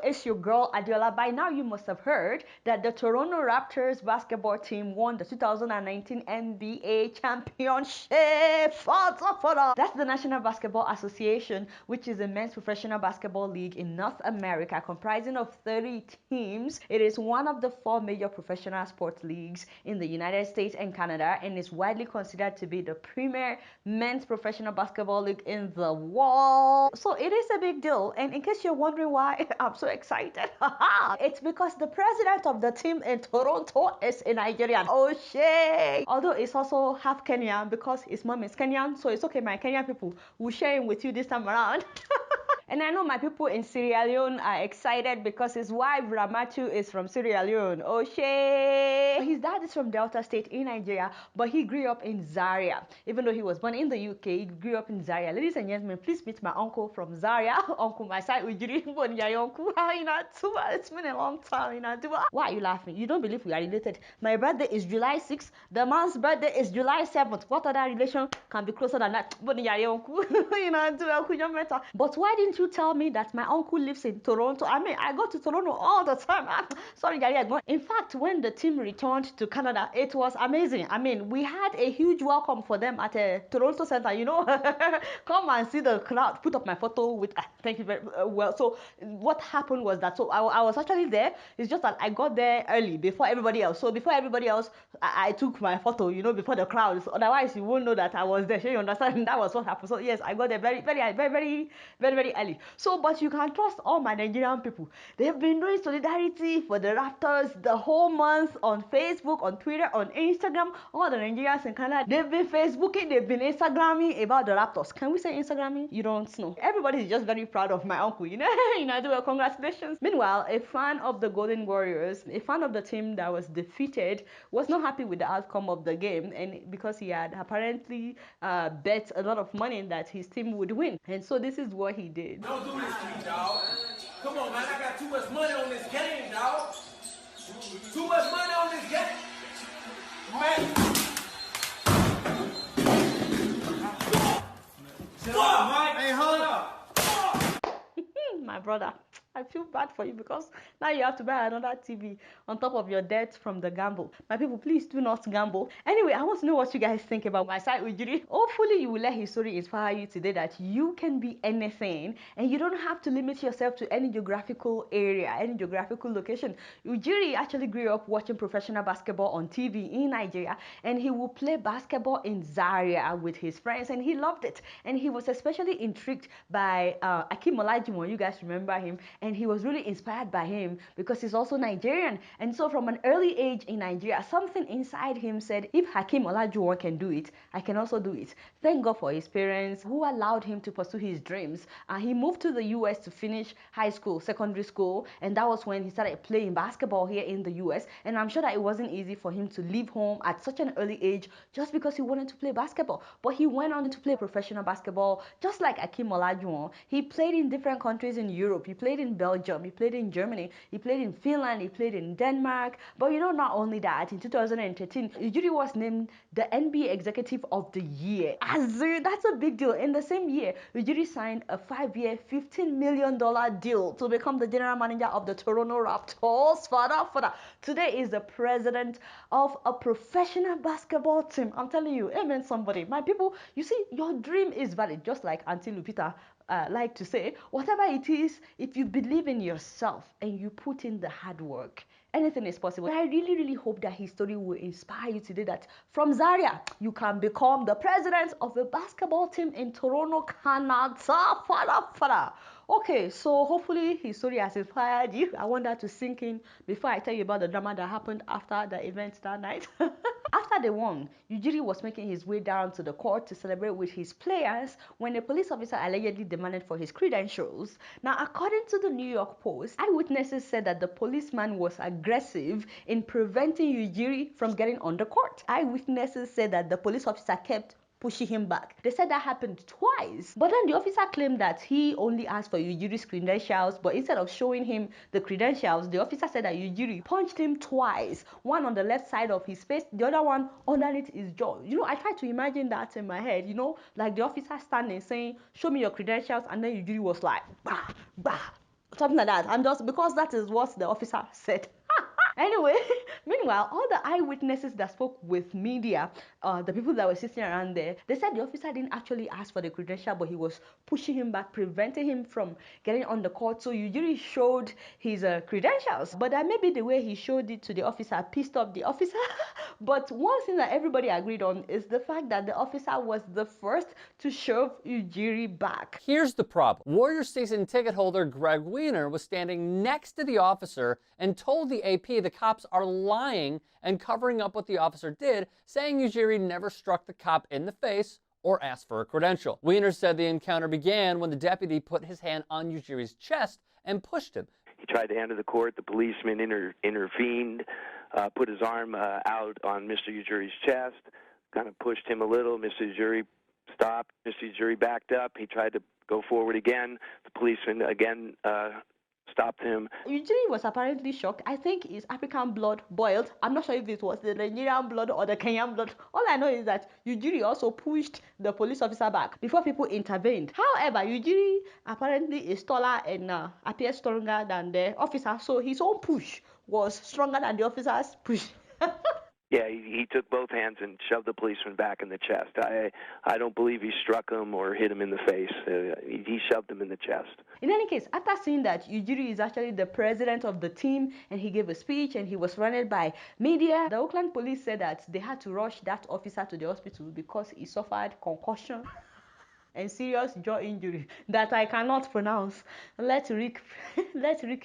it's your girl Adiola. By now you must have heard that the Toronto Raptors basketball team won the 2019 NBA championship. That's the National Basketball Association, which is a men's professional basketball league in North America comprising of 30 teams. It is one of the 4 major professional sports leagues in the United States and Canada, and is widely considered to be the premier men's professional basketball league in the world. So it is a big deal, and in case you're wondering why I'm so excited, it's because the president of the team in Toronto is a Nigerian. Oh shit! Although it's also half Kenyan because his mom is Kenyan, so it's okay, my Kenyan people will share him with you this time around. And I know my people in Sierra Leone are excited because his wife Ramatu is from Sierra Leone. Oh shit! His dad is from Delta State in Nigeria, but he grew up in Zaria. Even though he was born in the UK, he grew up in Zaria. Ladies and gentlemen, please meet my uncle from Zaria, Uncle Masai Ujiri. Uncle, it's been a long time. Why are you laughing? You don't believe we are related? My birthday is July 6th. The man's birthday is July 7th. What other relation can be closer than that? But why didn't you tell me that my uncle lives in Toronto? I mean, I go to Toronto all the time. Sorry, Gary. In fact, when the team returned to Canada, it was amazing. I mean, we had a huge welcome for them at a Toronto Center, Come and see the crowd. Put up my photo with, thank you very well. So what happened was that, so I was actually there. It's just that I got there early before everybody else. So before everybody else, I took my photo, before the crowd. So otherwise, you won't know that I was there. You understand? That was what happened. So yes, I got there very early. So, but you can trust all my Nigerian people. They've been doing solidarity for the Raptors the whole month on Facebook, on Twitter, on Instagram. All the Nigerians in Canada, they've been Facebooking, they've been Instagramming about the Raptors. Can we say Instagramming? You don't know. Everybody is just very proud of my uncle, well, congratulations. Meanwhile, a fan of the Golden Warriors, a fan of the team that was defeated, was not happy with the outcome of the game, and because he had apparently bet a lot of money that his team would win. And so this is what he did. Don't do this to me, dog. Come on, man. I got too much money on this game, dog. Too much money on this game. Man. Hey, hold up. My brother, I feel bad for you because now you have to buy another TV on top of your debt from the gamble. My people, please do not gamble. Anyway, I want to know what you guys think about Masai Ujiri. Hopefully, you will let his story inspire you today that you can be anything and you don't have to limit yourself to any geographical area, any geographical location. Ujiri actually grew up watching professional basketball on TV in Nigeria, and he would play basketball in Zaria with his friends, and he loved it. And he was especially intrigued by Akim Olajuwon. You guys remember him, and he was really inspired by him because he's also Nigerian. And so from an early age in Nigeria, something inside him said, if Hakeem Olajuwon can do it, I can also do it. Thank God for his parents who allowed him to pursue his dreams. He moved to the US to finish high school, secondary school, and that was when he started playing basketball here in the US. And I'm sure that it wasn't easy for him to leave home at such an early age just because he wanted to play basketball. But he went on to play professional basketball just like Hakeem Olajuwon. He played in different countries in Europe. He played in Belgium. He played in Germany. He played in Finland. He played in Denmark. But not only that, in 2013, Ujiri was named the NBA Executive of the Year. That's a big deal. In the same year, Ujiri signed a 5-year, $15 million deal to become the general manager of the Toronto Raptors. Today is the president of a professional basketball team. I'm telling you, amen somebody. My people, you see, your dream is valid, just like Auntie Lupita like to say, whatever it is, if you believe in yourself and you put in the hard work, anything is possible. I really hope that his story will inspire you today, that from Zaria, you can become the president of a basketball team in Toronto, Canada. Okay, so hopefully his story has inspired you. I want that to sink in before I tell you about the drama that happened after the event that night. After they won, Ujiri was making his way down to the court to celebrate with his players when a police officer allegedly demanded for his credentials. Now, according to the New York Post, eyewitnesses said that the policeman was aggressive in preventing Ujiri from getting on the court. Eyewitnesses said that the police officer kept pushing him back. They said that happened twice. But then the officer claimed that he only asked for Ujiri's credentials, but instead of showing him the credentials, the officer said that Ujiri punched him twice. One on the left side of his face, the other one underneath his jaw. I tried to imagine that in my head, like the officer standing saying, show me your credentials, and then Ujiri was like, bah, bah, something like that. I'm just, because that is what the officer said. Anyway, meanwhile, all the eyewitnesses that spoke with media, the people that were sitting around there, they said the officer didn't actually ask for the credential, but he was pushing him back, preventing him from getting on the court. So Ujiri showed his credentials, but that maybe the way he showed it to the officer pissed off the officer. But one thing that everybody agreed on is the fact that the officer was the first to shove Ujiri back. Here's the problem. Warriors season ticket holder Greg Wiener was standing next to the officer and told the AP the cops are lying and covering up what the officer did, saying Ujiri never struck the cop in the face or asked for a credential. Wiener said the encounter began when the deputy put his hand on Ujiri's chest and pushed him. He tried to enter the court. The policeman intervened, put his arm out on Mr. Ujiri's chest, kind of pushed him a little. Mr. Ujiri stopped. Mr. Ujiri backed up. He tried to go forward again. The policeman again stopped him. Ujiri was apparently shocked. I think his African blood boiled. I'm not sure if it was the Nigerian blood or the Kenyan blood. All I know is that Ujiri also pushed the police officer back before people intervened. However, Ujiri apparently is taller and appears stronger than the officer, so his own push was stronger than the officer's push. Yeah, he took both hands and shoved the policeman back in the chest. I don't believe he struck him or hit him in the face. He shoved him in the chest. In any case, after seeing that Ujiri is actually the president of the team and he gave a speech and he was surrounded by media, the Oakland police said that they had to rush that officer to the hospital because he suffered concussion and serious jaw injury that I cannot pronounce. Let Rick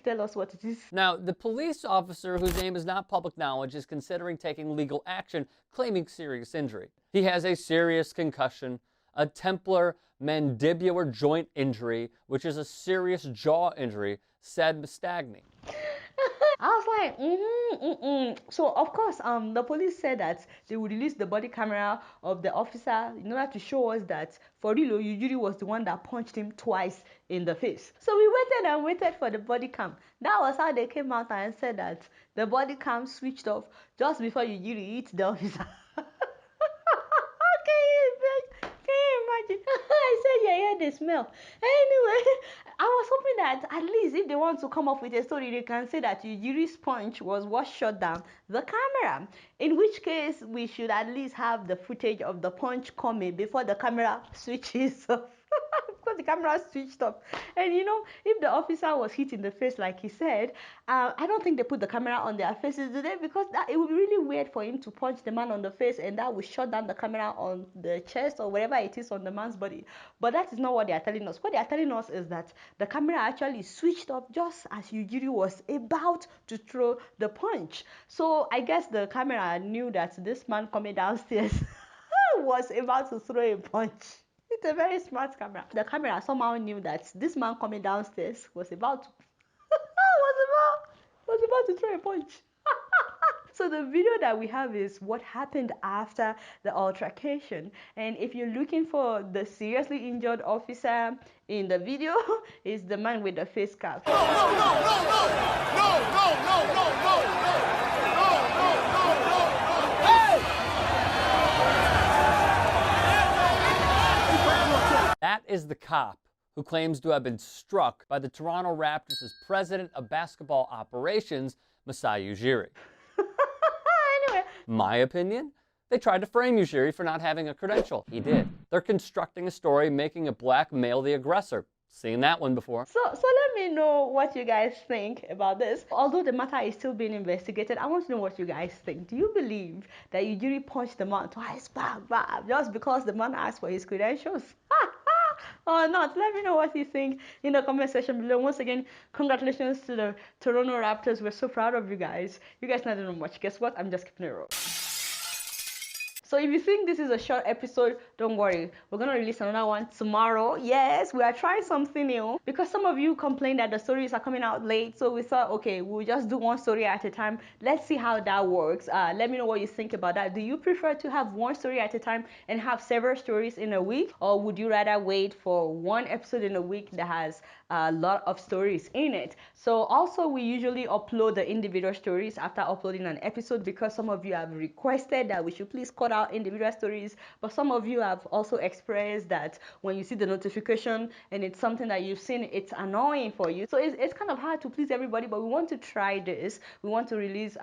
tell us what it is. Now, the police officer, whose name is not public knowledge, is considering taking legal action, claiming serious injury. He has a serious concussion, a templar mandibular joint injury, which is a serious jaw injury, said Mastagni. I was like, So of course, the police said that they would release the body camera of the officer in order to show us that for real, Ujiri was the one that punched him twice in the face. So we waited and waited for the body cam. That was how they came out and said that the body cam switched off just before Ujiri hit the officer. Can you imagine? I said, yeah, they smell. Anyway, I was hoping that at least if they want to come up with a story, they can say that Ujiri's punch was what shut down the camera. In which case, we should at least have the footage of the punch coming before the camera switches off. Because the camera switched off. And you know, if the officer was hit in the face like he said, I don't think they put the camera on their faces today, because it would be really weird for him to punch the man on the face and that would shut down the camera on the chest or wherever it is on the man's body. But that is not what they are telling us. What they are telling us is that the camera actually switched off just as Ujiri was about to throw the punch. So I guess the camera knew that this man coming downstairs was about to throw a punch. It's a very smart camera. The camera somehow knew that this man coming downstairs was about to was about to throw a punch. So the video that we have is what happened after the altercation. And if you're looking for the seriously injured officer in the video, is the man with the face cap. That is the cop who claims to have been struck by the Toronto Raptors' president of basketball operations, Masai Ujiri. Anyway. My opinion? They tried to frame Ujiri for not having a credential. He did. They're constructing a story making a black male the aggressor. Seen that one before. So let me know what you guys think about this. Although the matter is still being investigated, I want to know what you guys think. Do you believe that Ujiri punched the man twice, just because the man asked for his credentials? Or not? Let me know what you think in the comment section below. Once again, congratulations to the Toronto Raptors. We're so proud of you guys. You guys not know much. Guess what? I'm just keeping it real. So if you think this is a short episode, don't worry. We're going to release another one tomorrow. Yes, we are trying something new because some of you complained that the stories are coming out late. So we thought, okay, we'll just do one story at a time. Let's see how that works. Let me know what you think about that. Do you prefer to have one story at a time and have several stories in a week? Or would you rather wait for one episode in a week that has a lot of stories in it? So also, we usually upload the individual stories after uploading an episode because some of you have requested that we should please cut out about individual stories, but some of you have also expressed that when you see the notification and it's something that you've seen, it's annoying for you. So it's kind of hard to please everybody, but we want to try this. We want to release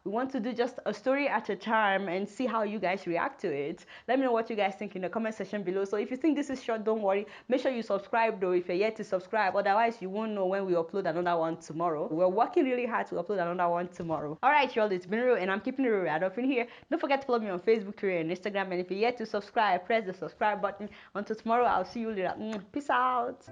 we want to do just a story at a time and see how you guys react to it. Let me know what you guys think in the comment section below. So if you think this is short, don't worry, make sure you subscribe though if you're yet to subscribe, otherwise you won't know when we upload another one tomorrow. We're working really hard to upload another one tomorrow. All right, y'all, it's been real and I'm keeping it real right up in here. Don't forget to follow me on Facebook, Twitter, and Instagram, and if you're yet to subscribe, press the subscribe button. Until tomorrow, I'll see you later. Peace out.